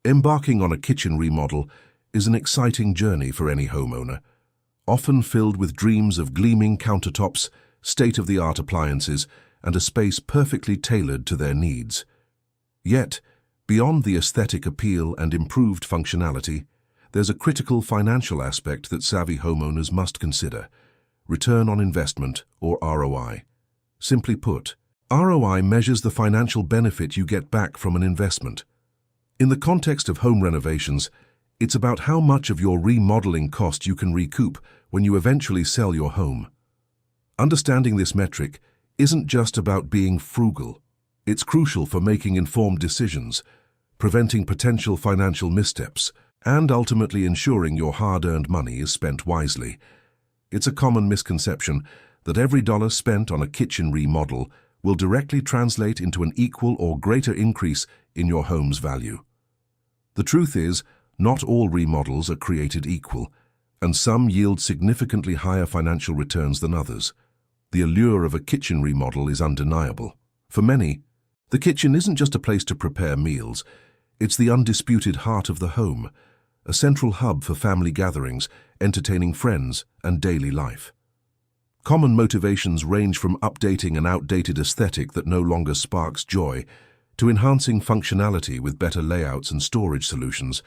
Embarking on a kitchen remodel is an exciting journey for any homeowner, often filled with dreams of gleaming countertops, state-of-the-art appliances, and a space perfectly tailored to their needs. Yet, beyond the aesthetic appeal and improved functionality, there's a critical financial aspect that savvy homeowners must consider: return on investment, or ROI. Simply put, ROI measures the financial benefit you get back from an investment. In the context of home renovations, it's about how much of your remodeling cost you can recoup when you eventually sell your home. Understanding this metric isn't just about being frugal. It's crucial for making informed decisions, preventing potential financial missteps, and ultimately ensuring your hard-earned money is spent wisely. It's a common misconception that every dollar spent on a kitchen remodel will directly translate into an equal or greater increase in your home's value. The truth is, not all remodels are created equal, and some yield significantly higher financial returns than others. The allure of a kitchen remodel is undeniable. For many, the kitchen isn't just a place to prepare meals, it's the undisputed heart of the home, a central hub for family gatherings, entertaining friends, and daily life. Common motivations range from updating an outdated aesthetic that no longer sparks joy, to enhancing functionality with better layouts and storage solutions,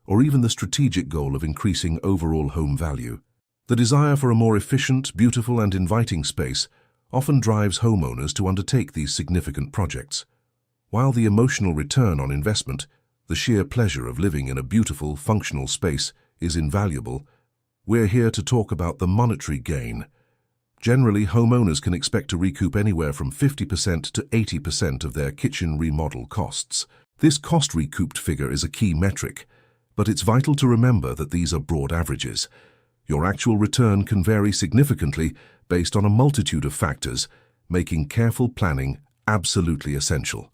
or even the strategic goal of increasing overall home value. The desire for a more efficient, beautiful, and inviting space often drives homeowners to undertake these significant projects. While the emotional return on investment, the sheer pleasure of living in a beautiful, functional space, is invaluable, we're here to talk about the monetary gain. Generally, homeowners can expect to recoup anywhere from 50% to 80% of their kitchen remodel costs. This cost recouped figure is a key metric, but it's vital to remember that these are broad averages. Your actual return can vary significantly based on a multitude of factors, making careful planning absolutely essential.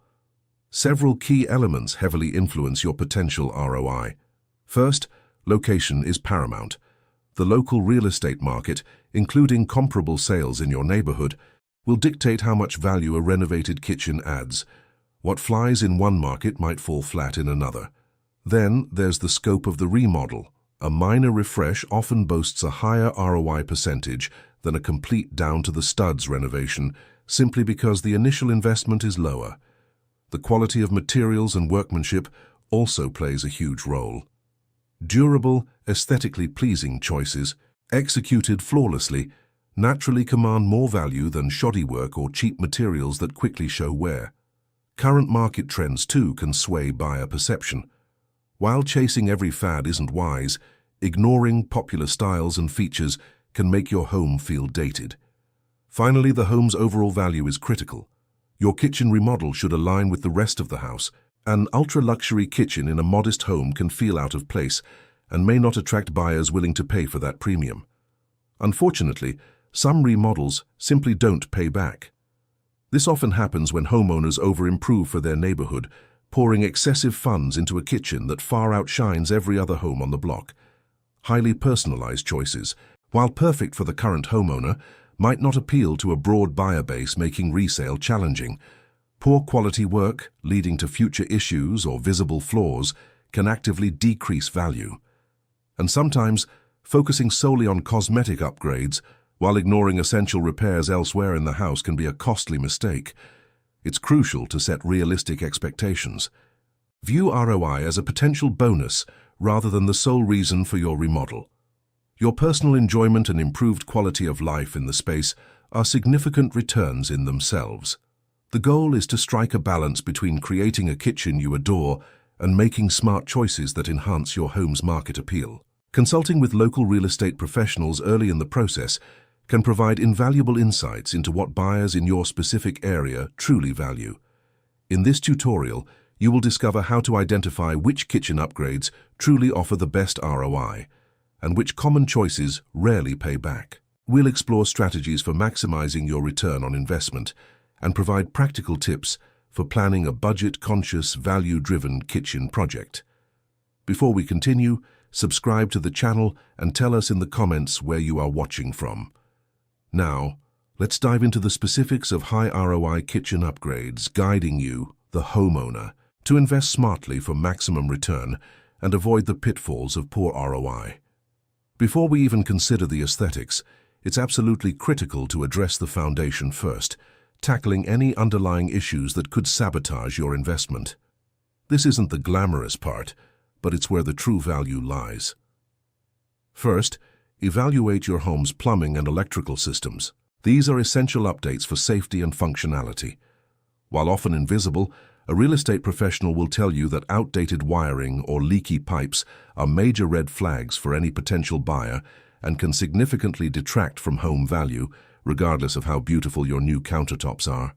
Several key elements heavily influence your potential ROI. First, location is paramount. The local real estate market, including comparable sales in your neighborhood, will dictate how much value a renovated kitchen adds. What flies in one market might fall flat in another. Then there's the scope of the remodel. A minor refresh often boasts a higher ROI percentage than a complete down-to-the-studs renovation, simply because the initial investment is lower. The quality of materials and workmanship also plays a huge role. Durable, aesthetically pleasing choices, executed flawlessly, naturally command more value than shoddy work or cheap materials that quickly show wear. Current market trends, too, can sway buyer perception. While chasing every fad isn't wise, ignoring popular styles and features can make your home feel dated. Finally, the home's overall value is critical. Your kitchen remodel should align with the rest of the house. An ultra-luxury kitchen in a modest home can feel out of place and may not attract buyers willing to pay for that premium. Unfortunately, some remodels simply don't pay back. This often happens when homeowners over-improve for their neighborhood, pouring excessive funds into a kitchen that far outshines every other home on the block. Highly personalized choices, while perfect for the current homeowner, might not appeal to a broad buyer base, making resale challenging. Poor quality work, leading to future issues or visible flaws, can actively decrease value. And sometimes, focusing solely on cosmetic upgrades while ignoring essential repairs elsewhere in the house can be a costly mistake. It's crucial to set realistic expectations. View ROI as a potential bonus rather than the sole reason for your remodel. Your personal enjoyment and improved quality of life in the space are significant returns in themselves. The goal is to strike a balance between creating a kitchen you adore and making smart choices that enhance your home's market appeal. Consulting with local real estate professionals early in the process can provide invaluable insights into what buyers in your specific area truly value. In this tutorial, you will discover how to identify which kitchen upgrades truly offer the best ROI and which common choices rarely pay back. We'll explore strategies for maximizing your return on investment and provide practical tips for planning a budget-conscious, value-driven kitchen project. Before we continue, subscribe to the channel and tell us in the comments where you are watching from. Now, let's dive into the specifics of high ROI kitchen upgrades, guiding you, the homeowner, to invest smartly for maximum return and avoid the pitfalls of poor ROI. Before we even consider the aesthetics, it's absolutely critical to address the foundation first, tackling any underlying issues that could sabotage your investment. This isn't the glamorous part, but it's where the true value lies. First, evaluate your home's plumbing and electrical systems. These are essential updates for safety and functionality. While often invisible, a real estate professional will tell you that outdated wiring or leaky pipes are major red flags for any potential buyer and can significantly detract from home value, regardless of how beautiful your new countertops are.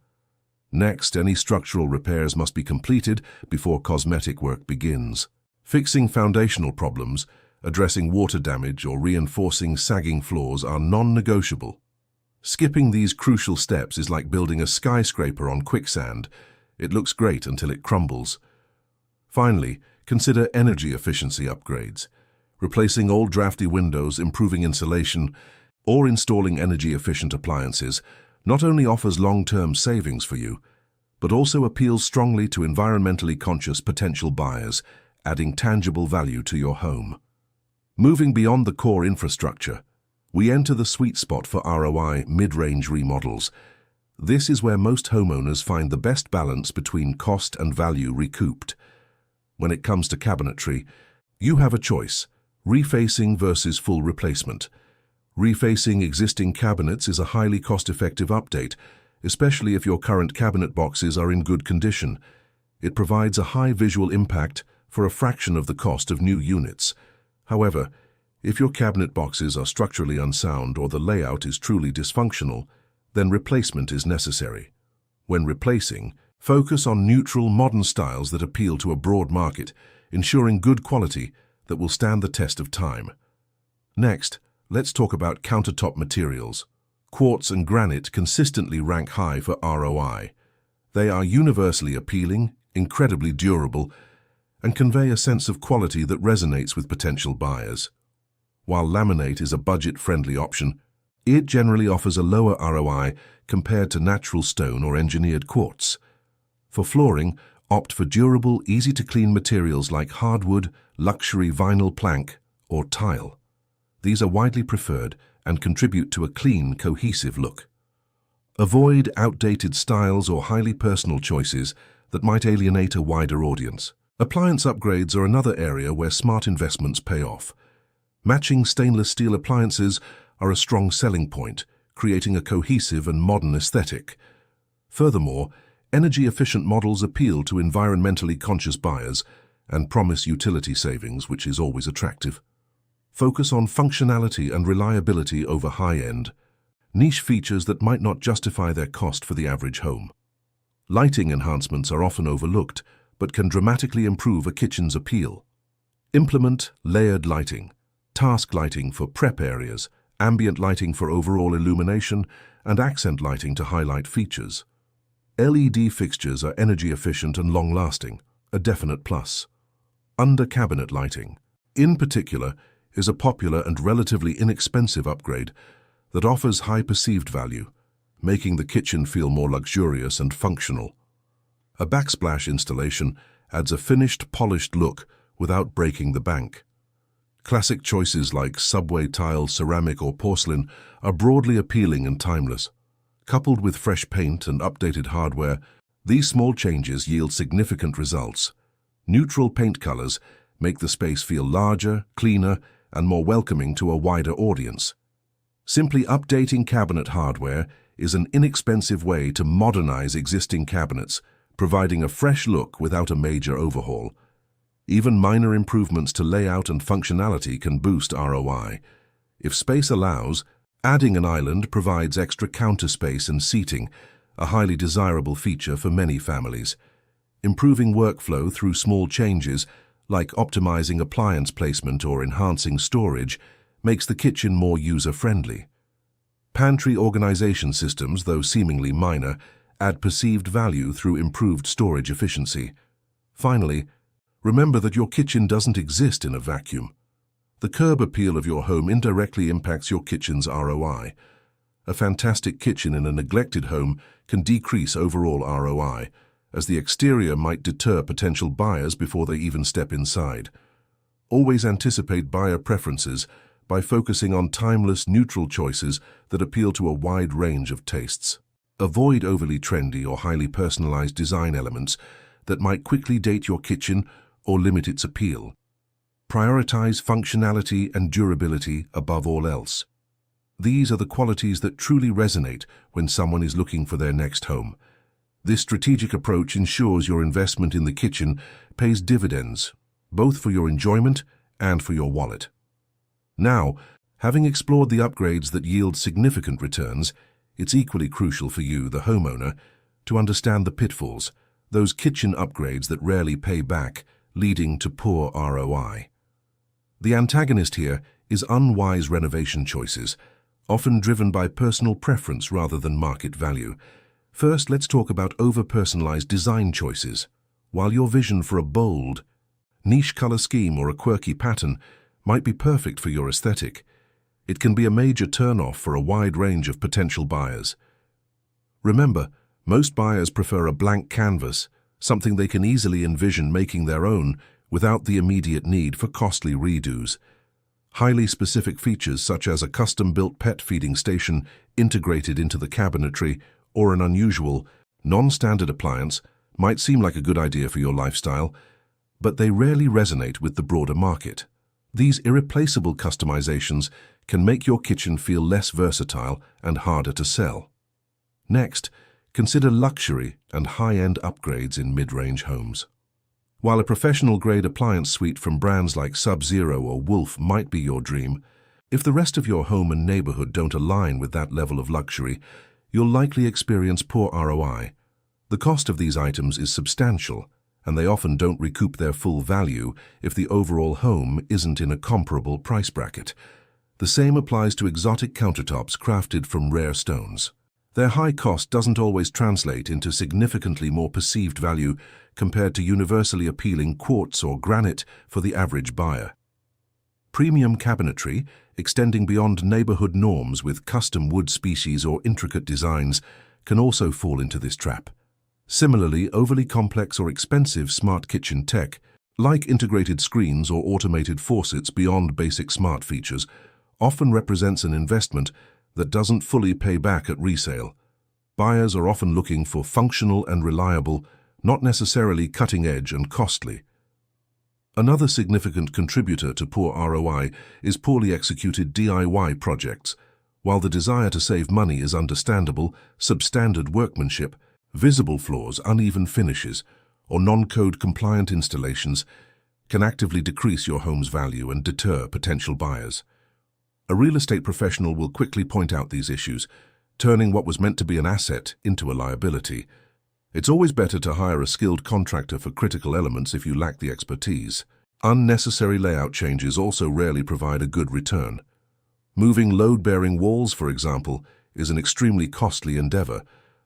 Next, any structural repairs must be completed before cosmetic work begins. Fixing foundational problems, addressing water damage, or reinforcing sagging floors are non-negotiable. Skipping these crucial steps is like building a skyscraper on quicksand. It looks great until it crumbles. Finally, consider energy efficiency upgrades. Replacing old drafty windows, improving insulation, or installing energy-efficient appliances not only offers long-term savings for you, but also appeals strongly to environmentally conscious potential buyers, adding tangible value to your home. Moving beyond the core infrastructure, we enter the sweet spot for ROI mid-range remodels. This is where most homeowners find the best balance between cost and value recouped. When it comes to cabinetry, you have a choice: refacing versus full replacement. Refacing existing cabinets is a highly cost-effective update, especially if your current cabinet boxes are in good condition. It provides a high visual impact for a fraction of the cost of new units. However, if your cabinet boxes are structurally unsound or the layout is truly dysfunctional, then replacement is necessary. When replacing, focus on neutral, modern styles that appeal to a broad market, ensuring good quality that will stand the test of time. Next, let's talk about countertop materials. Quartz and granite consistently rank high for ROI. They are universally appealing, incredibly durable, and convey a sense of quality that resonates with potential buyers. While laminate is a budget-friendly option, it generally offers a lower ROI compared to natural stone or engineered quartz. For flooring, opt for durable, easy-to-clean materials like hardwood, luxury vinyl plank, or tile. These are widely preferred and contribute to a clean, cohesive look. Avoid outdated styles or highly personal choices that might alienate a wider audience. Appliance upgrades are another area where smart investments pay off. Matching stainless steel appliances are a strong selling point, creating a cohesive and modern aesthetic. Furthermore, energy-efficient models appeal to environmentally conscious buyers and promise utility savings, which is always attractive. Focus on functionality and reliability over high-end, niche features that might not justify their cost for the average home. Lighting enhancements are often overlooked, but can dramatically improve a kitchen's appeal. Implement layered lighting, task lighting for prep areas, ambient lighting for overall illumination, and accent lighting to highlight features. LED fixtures are energy efficient and long-lasting, a definite plus. Under-cabinet lighting, in particular, is a popular and relatively inexpensive upgrade that offers high perceived value, making the kitchen feel more luxurious and functional. A backsplash installation adds a finished, polished look without breaking the bank. Classic choices like subway tile, ceramic, or porcelain are broadly appealing and timeless. Coupled with fresh paint and updated hardware, these small changes yield significant results. Neutral paint colors make the space feel larger, cleaner, and more welcoming to a wider audience. Simply updating cabinet hardware is an inexpensive way to modernize existing cabinets, providing a fresh look without a major overhaul. Even minor improvements to layout and functionality can boost ROI. If space allows, adding an island provides extra counter space and seating, a highly desirable feature for many families. Improving workflow through small changes, like optimizing appliance placement or enhancing storage, makes the kitchen more user-friendly. Pantry organization systems, though seemingly minor, add perceived value through improved storage efficiency. Finally, remember that your kitchen doesn't exist in a vacuum. The curb appeal of your home indirectly impacts your kitchen's ROI. A fantastic kitchen in a neglected home can decrease overall ROI, as the exterior might deter potential buyers before they even step inside. Always anticipate buyer preferences by focusing on timeless, neutral choices that appeal to a wide range of tastes. Avoid overly trendy or highly personalized design elements that might quickly date your kitchen or limit its appeal. Prioritize functionality and durability above all else. These are the qualities that truly resonate when someone is looking for their next home. This strategic approach ensures your investment in the kitchen pays dividends, both for your enjoyment and for your wallet. Now, having explored the upgrades that yield significant returns, it's equally crucial for you, the homeowner, to understand the pitfalls, those kitchen upgrades that rarely pay back, leading to poor ROI. The antagonist here is unwise renovation choices, often driven by personal preference rather than market value. First, let's talk about over-personalized design choices. While your vision for a bold, niche color scheme or a quirky pattern might be perfect for your aesthetic, it can be a major turn-off for a wide range of potential buyers. Remember, most buyers prefer a blank canvas, something they can easily envision making their own without the immediate need for costly redos. Highly specific features such as a custom-built pet feeding station integrated into the cabinetry or an unusual, non-standard appliance might seem like a good idea for your lifestyle, but they rarely resonate with the broader market. These irreplaceable customizations can make your kitchen feel less versatile and harder to sell. Next, consider luxury and high-end upgrades in mid-range homes. While a professional-grade appliance suite from brands like Sub-Zero or Wolf might be your dream, if the rest of your home and neighborhood don't align with that level of luxury, you'll likely experience poor ROI. The cost of these items is substantial, and they often don't recoup their full value if the overall home isn't in a comparable price bracket. The same applies to exotic countertops crafted from rare stones. Their high cost doesn't always translate into significantly more perceived value compared to universally appealing quartz or granite for the average buyer. Premium cabinetry, extending beyond neighborhood norms with custom wood species or intricate designs, can also fall into this trap. Similarly, overly complex or expensive smart kitchen tech, like integrated screens or automated faucets beyond basic smart features, often represents an investment that doesn't fully pay back at resale. Buyers are often looking for functional and reliable, not necessarily cutting-edge and costly. Another significant contributor to poor ROI is poorly executed DIY projects. While the desire to save money is understandable, substandard workmanship, visible flaws, uneven finishes, or non-code compliant installations can actively decrease your home's value and deter potential buyers. A real estate professional will quickly point out these issues, turning what was meant to be an asset into a liability. It's always better to hire a skilled contractor for critical elements if you lack the expertise. Unnecessary layout changes also rarely provide a good return. Moving load-bearing walls, for example, is an extremely costly endeavor.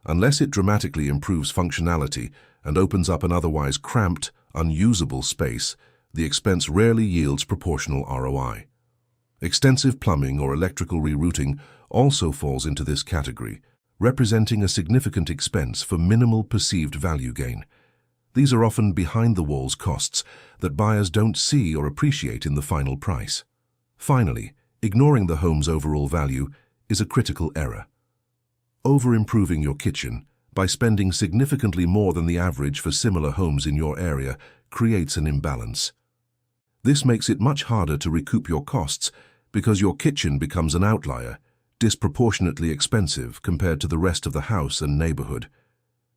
Unless it dramatically improves functionality and opens up an otherwise cramped, unusable space, the expense rarely yields proportional ROI. Extensive plumbing or electrical rerouting also falls into this category, representing a significant expense for minimal perceived value gain. These are often behind-the-walls costs that buyers don't see or appreciate in the final price. Finally, ignoring the home's overall value is a critical error. Over-improving your kitchen by spending significantly more than the average for similar homes in your area creates an imbalance. This makes it much harder to recoup your costs because your kitchen becomes an outlier, disproportionately expensive compared to the rest of the house and neighborhood.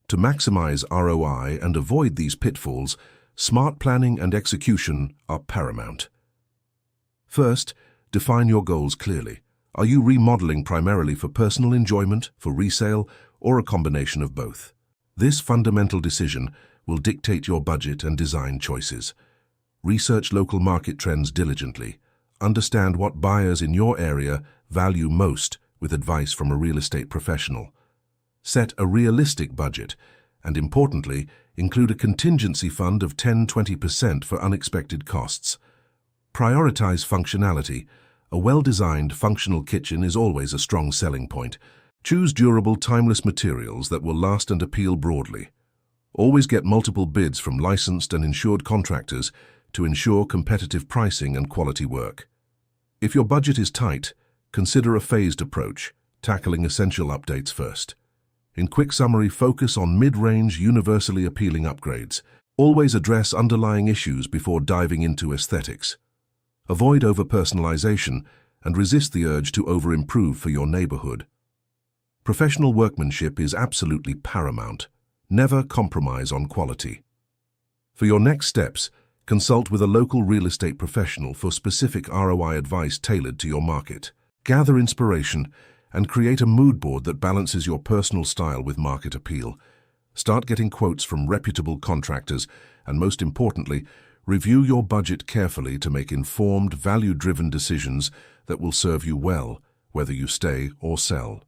To maximize ROI and avoid these pitfalls, smart planning and execution are paramount. First, define your goals clearly. Are you remodeling primarily for personal enjoyment, for resale, or a combination of both? This fundamental decision will dictate your budget and design choices. Research local market trends diligently. Understand what buyers in your area value most with advice from a real estate professional. Set a realistic budget and, importantly, include a contingency fund of 10–20% for unexpected costs. Prioritize functionality. A well-designed, functional kitchen is always a strong selling point. Choose durable, timeless materials that will last and appeal broadly. Always get multiple bids from licensed and insured contractors to ensure competitive pricing and quality work. If your budget is tight, consider a phased approach, tackling essential updates first. In quick summary, focus on mid-range, universally appealing upgrades. Always address underlying issues before diving into aesthetics. Avoid over-personalization and resist the urge to over-improve for your neighborhood. Professional workmanship is absolutely paramount. Never compromise on quality. For your next steps, consult with a local real estate professional for specific ROI advice tailored to your market. Gather inspiration and create a mood board that balances your personal style with market appeal. Start getting quotes from reputable contractors and, most importantly, review your budget carefully to make informed, value-driven decisions that will serve you well, whether you stay or sell.